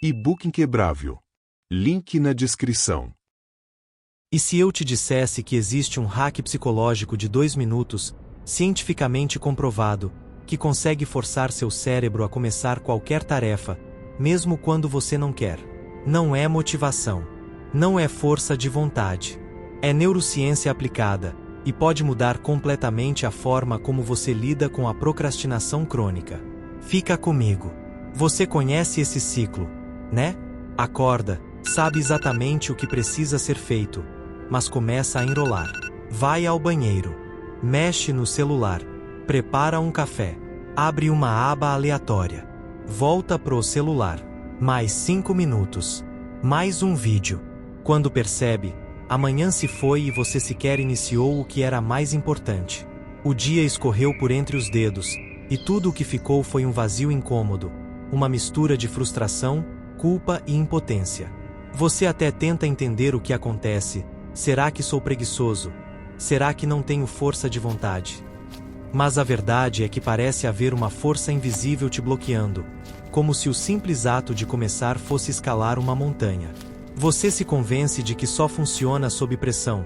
E-book inquebrável. Link na descrição. E se eu te dissesse que existe um hack psicológico de 2 minutos, cientificamente comprovado, que consegue forçar seu cérebro a começar qualquer tarefa, mesmo quando você não quer? Não é motivação. Não é força de vontade. É neurociência aplicada, e pode mudar completamente a forma como você lida com a procrastinação crônica. Fica comigo. Você conhece esse ciclo, né? Acorda, sabe exatamente o que precisa ser feito, mas começa a enrolar. Vai ao banheiro, mexe no celular, prepara um café, abre uma aba aleatória, volta pro celular, mais 5 minutos, mais um vídeo. Quando percebe, amanhã se foi e você sequer iniciou o que era mais importante. O dia escorreu por entre os dedos, e tudo o que ficou foi um vazio incômodo, uma mistura de frustração, culpa e impotência. Você até tenta entender o que acontece. Será que sou preguiçoso? Será que não tenho força de vontade? Mas a verdade é que parece haver uma força invisível te bloqueando, como se o simples ato de começar fosse escalar uma montanha. Você se convence de que só funciona sob pressão,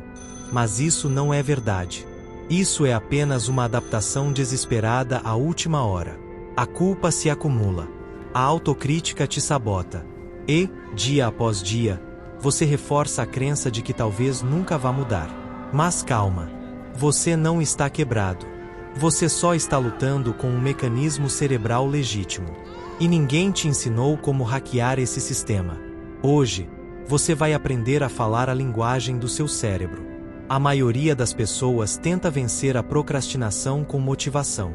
mas isso não é verdade. Isso é apenas uma adaptação desesperada à última hora. A culpa se acumula. A autocrítica te sabota. E, dia após dia, você reforça a crença de que talvez nunca vá mudar. Mas calma. Você não está quebrado. Você só está lutando com um mecanismo cerebral legítimo. E ninguém te ensinou como hackear esse sistema. Hoje, você vai aprender a falar a linguagem do seu cérebro. A maioria das pessoas tenta vencer a procrastinação com motivação.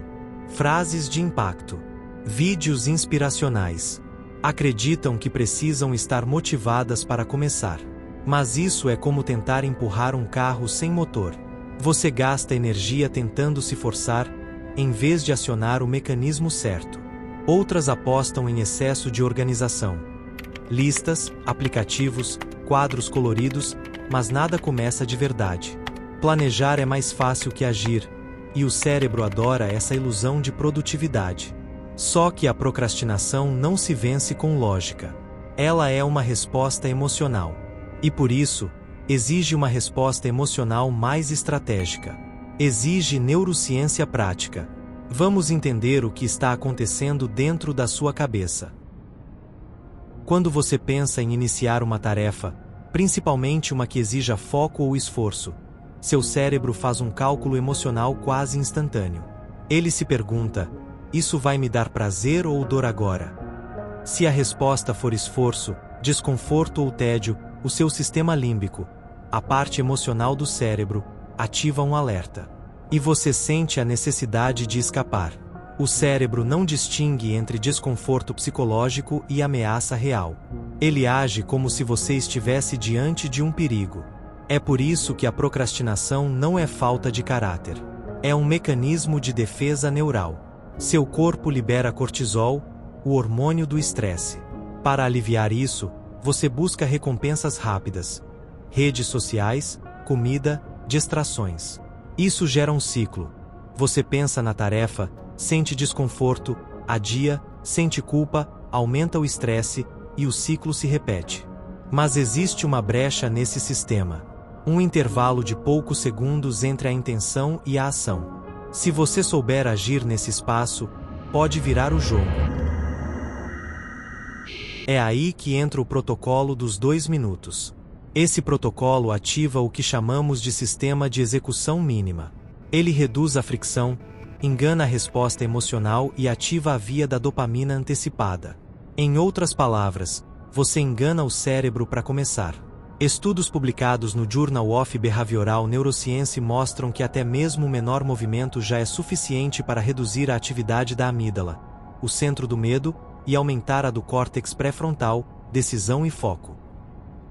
Frases de impacto. Vídeos inspiracionais. Acreditam que precisam estar motivadas para começar. Mas isso é como tentar empurrar um carro sem motor. Você gasta energia tentando se forçar, em vez de acionar o mecanismo certo. Outras apostam em excesso de organização. Listas, aplicativos, quadros coloridos, mas nada começa de verdade. Planejar é mais fácil que agir, e o cérebro adora essa ilusão de produtividade. Só que a procrastinação não se vence com lógica. Ela é uma resposta emocional. E por isso, exige uma resposta emocional mais estratégica. Exige neurociência prática. Vamos entender o que está acontecendo dentro da sua cabeça. Quando você pensa em iniciar uma tarefa, principalmente uma que exija foco ou esforço, seu cérebro faz um cálculo emocional quase instantâneo. Ele se pergunta: isso vai me dar prazer ou dor agora? Se a resposta for esforço, desconforto ou tédio, o seu sistema límbico, a parte emocional do cérebro, ativa um alerta. E você sente a necessidade de escapar. O cérebro não distingue entre desconforto psicológico e ameaça real. Ele age como se você estivesse diante de um perigo. É por isso que a procrastinação não é falta de caráter. É um mecanismo de defesa neural. Seu corpo libera cortisol, o hormônio do estresse. Para aliviar isso, você busca recompensas rápidas. Redes sociais, comida, distrações. Isso gera um ciclo. Você pensa na tarefa, sente desconforto, adia, sente culpa, aumenta o estresse, e o ciclo se repete. Mas existe uma brecha nesse sistema. Um intervalo de poucos segundos entre a intenção e a ação. Se você souber agir nesse espaço, pode virar o jogo. É aí que entra o protocolo dos 2 minutos. Esse protocolo ativa o que chamamos de sistema de execução mínima. Ele reduz a fricção, engana a resposta emocional e ativa a via da dopamina antecipada. Em outras palavras, você engana o cérebro para começar. Estudos publicados no Journal of Behavioral Neuroscience mostram que até mesmo o menor movimento já é suficiente para reduzir a atividade da amígdala, o centro do medo, e aumentar a do córtex pré-frontal, decisão e foco.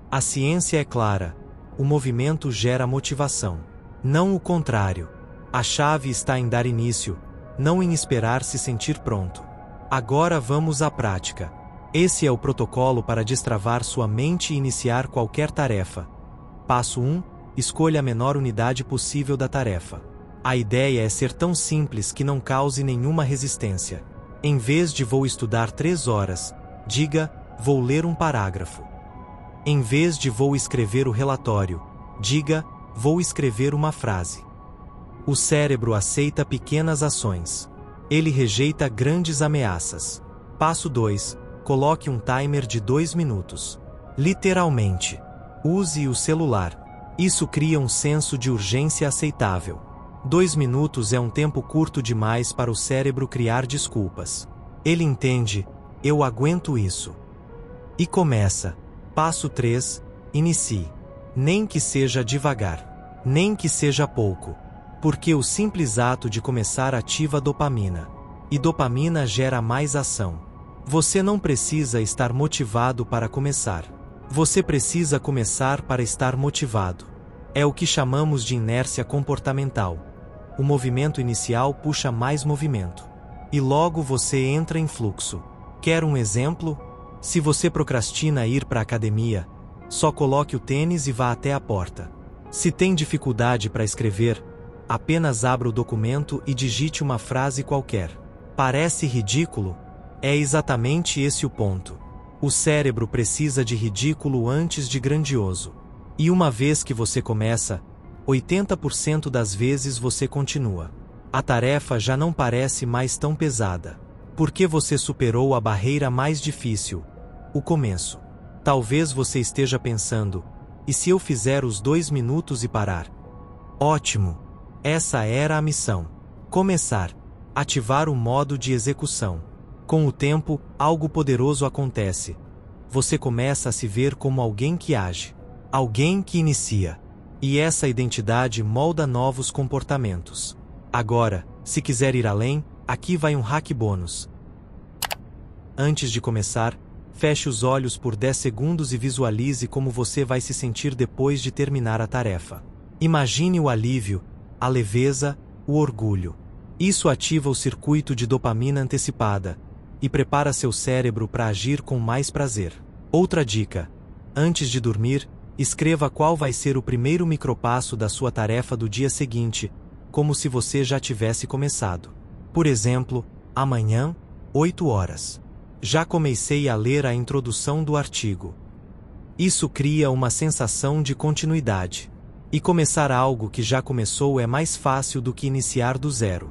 A ciência é clara: o movimento gera motivação. Não o contrário. A chave está em dar início, não em esperar se sentir pronto. Agora vamos à prática. Esse é o protocolo para destravar sua mente e iniciar qualquer tarefa. Passo 1. Escolha a menor unidade possível da tarefa. A ideia é ser tão simples que não cause nenhuma resistência. Em vez de vou estudar 3 horas, diga, vou ler um parágrafo. Em vez de vou escrever o relatório, diga, vou escrever uma frase. O cérebro aceita pequenas ações. Ele rejeita grandes ameaças. Passo 2. Coloque um timer de 2 minutos. Literalmente. Use o celular. Isso cria um senso de urgência aceitável. 2 minutos é um tempo curto demais para o cérebro criar desculpas. Ele entende, eu aguento isso. E começa. Passo 3. Inicie. Nem que seja devagar. Nem que seja pouco. Porque o simples ato de começar ativa dopamina. E dopamina gera mais ação. Você não precisa estar motivado para começar. Você precisa começar para estar motivado. É o que chamamos de inércia comportamental. O movimento inicial puxa mais movimento. E logo você entra em fluxo. Quer um exemplo? Se você procrastina ir para a academia, só coloque o tênis e vá até a porta. Se tem dificuldade para escrever, apenas abra o documento e digite uma frase qualquer. Parece ridículo? É exatamente esse o ponto. O cérebro precisa de ridículo antes de grandioso. E uma vez que você começa, 80% das vezes você continua. A tarefa já não parece mais tão pesada. Porque você superou a barreira mais difícil, o começo. Talvez você esteja pensando, e se eu fizer os 2 minutos e parar? Ótimo! Essa era a missão. Começar. Ativar o modo de execução. Com o tempo, algo poderoso acontece. Você começa a se ver como alguém que age. Alguém que inicia. E essa identidade molda novos comportamentos. Agora, se quiser ir além, aqui vai um hack bônus. Antes de começar, feche os olhos por 10 segundos e visualize como você vai se sentir depois de terminar a tarefa. Imagine o alívio, a leveza, o orgulho. Isso ativa o circuito de dopamina antecipada e prepara seu cérebro para agir com mais prazer. Outra dica: antes de dormir, escreva qual vai ser o primeiro micropasso da sua tarefa do dia seguinte, como se você já tivesse começado. Por exemplo, amanhã, 8 horas. Já comecei a ler a introdução do artigo. Isso cria uma sensação de continuidade. E começar algo que já começou é mais fácil do que iniciar do zero.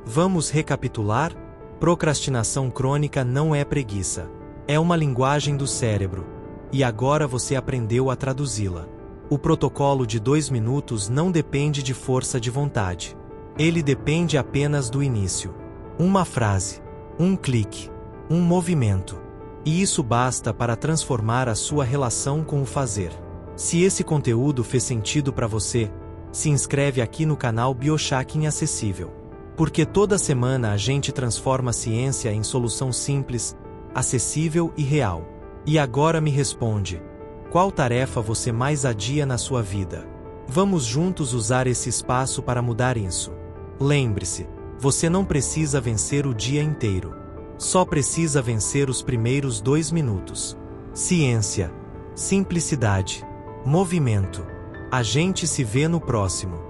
Vamos recapitular? Procrastinação crônica não é preguiça. É uma linguagem do cérebro. E agora você aprendeu a traduzi-la. O protocolo de 2 minutos não depende de força de vontade. Ele depende apenas do início. Uma frase, um clique, um movimento. E isso basta para transformar a sua relação com o fazer. Se esse conteúdo fez sentido para você, se inscreve aqui no canal Biohacking Acessível. Porque toda semana a gente transforma a ciência em solução simples, acessível e real. E agora me responde, qual tarefa você mais adia na sua vida? Vamos juntos usar esse espaço para mudar isso. Lembre-se, você não precisa vencer o dia inteiro. Só precisa vencer os primeiros 2 minutos. Ciência, simplicidade, movimento. A gente se vê no próximo.